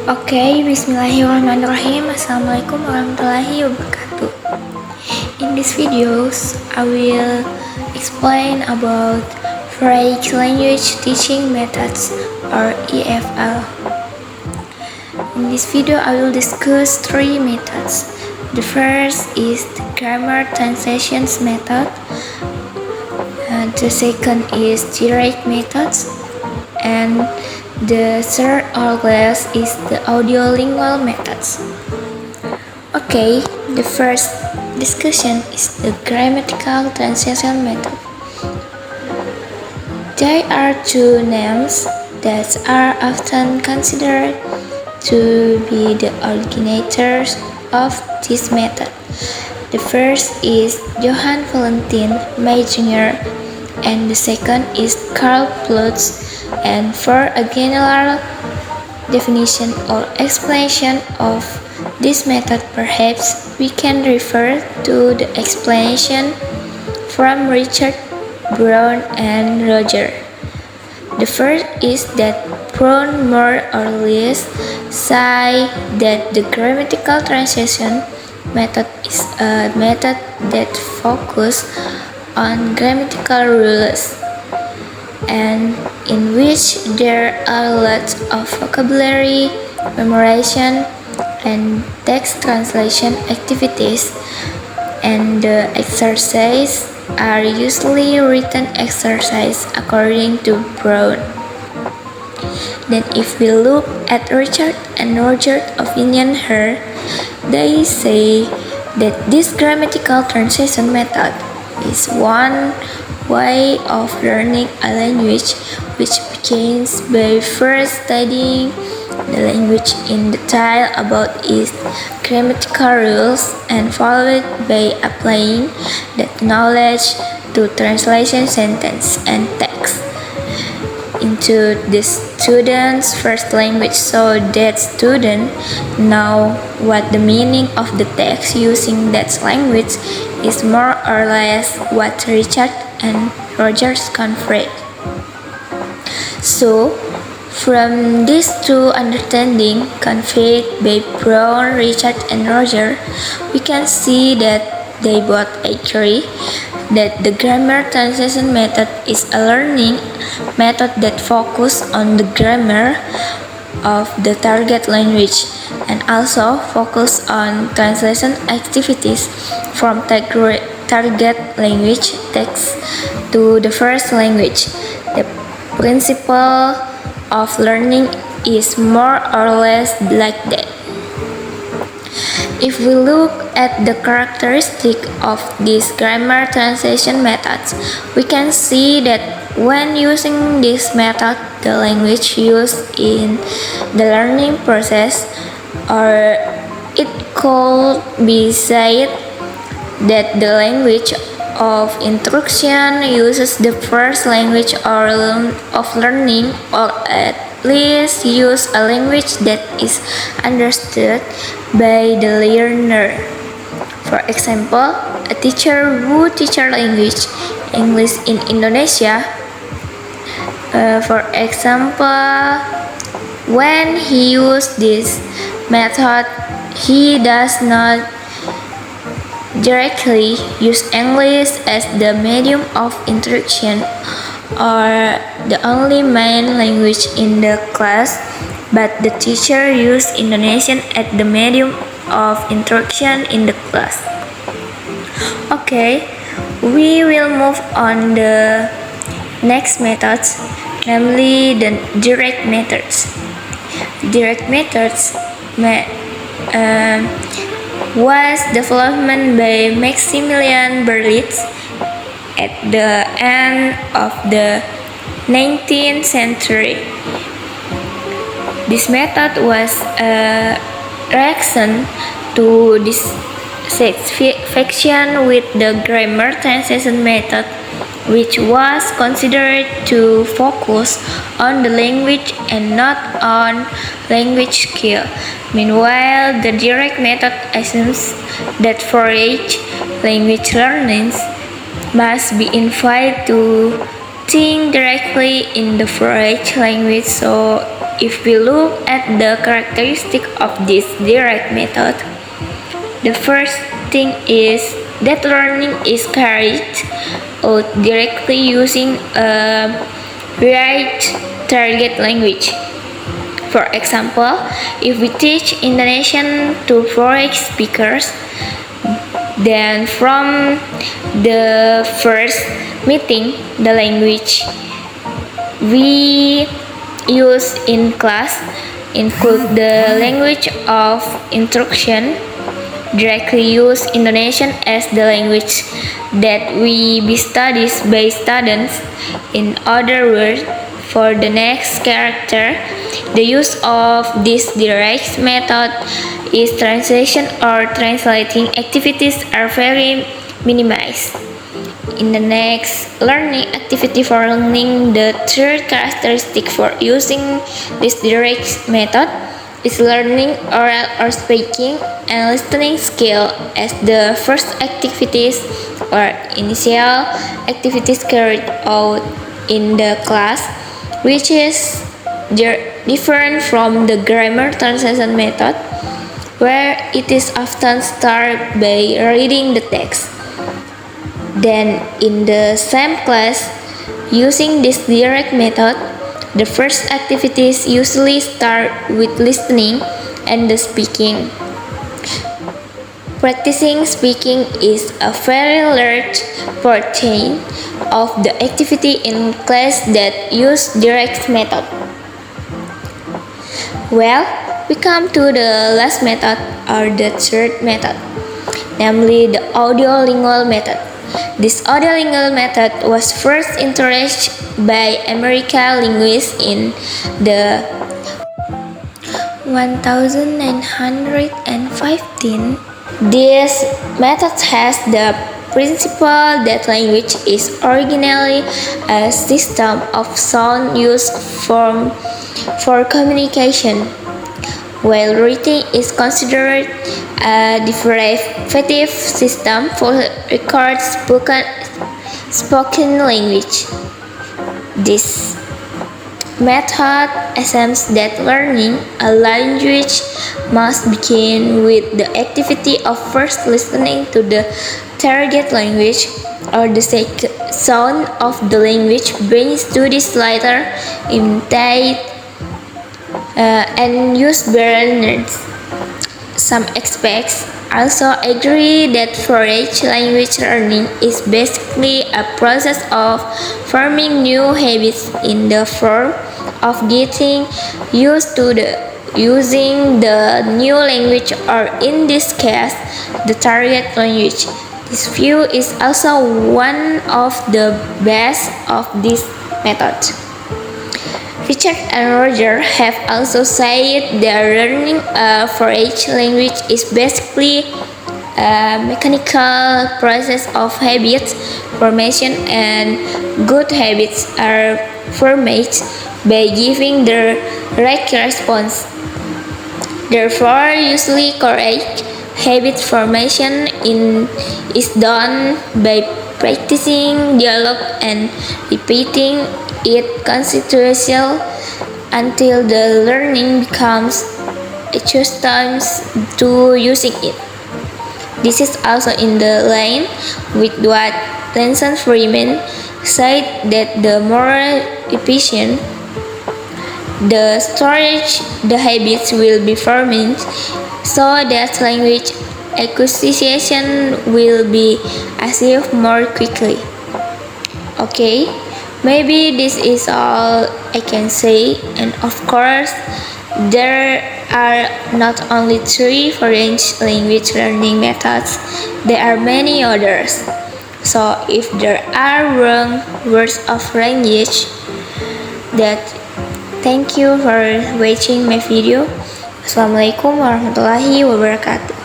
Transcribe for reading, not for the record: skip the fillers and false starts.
Oke, bismillahirrahmanirrahim. Assalamualaikum warahmatullahi wabarakatuh. In this videos, I will explain about Phrase Language Teaching Methods or EFL. In this video, I will discuss three methods. The first is the grammar translations method. The second is direct methods. And the third or last is the audiolingual methods. Okay, the first discussion is the grammatical translation method. There are two names that are often considered to be the originators of this method. The first is Johann Valentin Meisinger and the second is Karl Plutz. And for a general definition or explanation of this method, perhaps we can refer to the explanation from Richard, Brown, and Roger. The first is that Brown more or less say that the grammatical translation method is a method that focuses on grammatical rules and in which there are lots of vocabulary, memorization, and text translation activities, and the exercises are usually written exercises according to Brown. Then if we look at Richard and Roger's opinion here, they say that this grammatical translation method is one way of learning a language which begins by first studying the language in detail about its grammatical rules and followed by applying that knowledge to translation sentence and text into the student's first language so that student know what the meaning of the text using that language is more or less what Richard and Roger's conveyed. So, from these two understandings conveyed by Brown, Richard, and Roger, we can see that they both agree that the grammar translation method is a learning method that focuses on the grammar of the target language and also focus on translation activities from target language text to the first language. The principle of learning is more or less like that. If we look at the characteristics of these grammar translation methods, we can see that when using this method, the language used in the learning process, or it could be said that the language of instruction uses the first language of learning, or at least use a language that is understood by the learner. For example, a teacher who teaches language English in Indonesia, for example, when he uses this method, he does not directly use English as the medium of instruction or the only main language in the class, but the teacher uses Indonesian as the medium of instruction in the class. Okay, we will move on the next methods, namely the direct methods. Direct methods was developed by Maximilian Berlitz at the end of the 19th century. This method was a reaction to dissatisfaction with the grammar translation method, which was considered to focus on the language and not on language skill. Meanwhile, the direct method assumes that for each language learners must be invited to think directly in the French language so if we look at the characteristic of this direct method, the first thing is that learning is carried out directly using a right target language. For example, if we teach Indonesian to foreign speakers, then from the first meeting, the language we use in class include the language of instruction, directly use Indonesian as the language that we be studied by students. In other words, for the next character, the use of this direct method is translation or translating activities are very minimized. In the next learning activity for learning, the third characteristic for using this direct method is learning oral or speaking and listening skill as the first activities or initial activities carried out in the class, which is different from the grammar translation method, where it is often started by reading the text. Then, in the same class, using this direct method, the first activities usually start with listening and the speaking. Practicing speaking is a very large portion of the activity in class that use direct method. Well, we come to the last method or the third method, namely the audiolingual method. This audiolingual method was first introduced by American linguists in the 1915. This method has the principle that language is originally a system of sound used for communication, while writing is considered a derivative system for record spoken language. This method assumes that learning a language must begin with the activity of first listening to the target language or the sound of the language. Brain studies later imitate and use brain nerves. Some experts also agree that foreign language learning is basically a process of forming new habits in the form of getting used to using the new language, or in this case, the target language. This view is also one of the best of this method. Richard and Roger have also said that learning a foreign language is basically a mechanical process of habit formation, and good habits are formed by giving the right response. Therefore, usually correct habit formation is done by practicing dialogue and repeating it consecutively until the learning becomes accustomed to using it. This is also in the line with what Lenson Freeman said, that the more efficient the storage, the habits will be formed, so that language acquisition will be achieved more quickly. Okay, maybe this is all I can say, and of course, there are not only 3 foreign language learning methods, there are many others. So if there are wrong words of language, that thank you for watching my video. Assalamualaikum warahmatullahi wabarakatuh.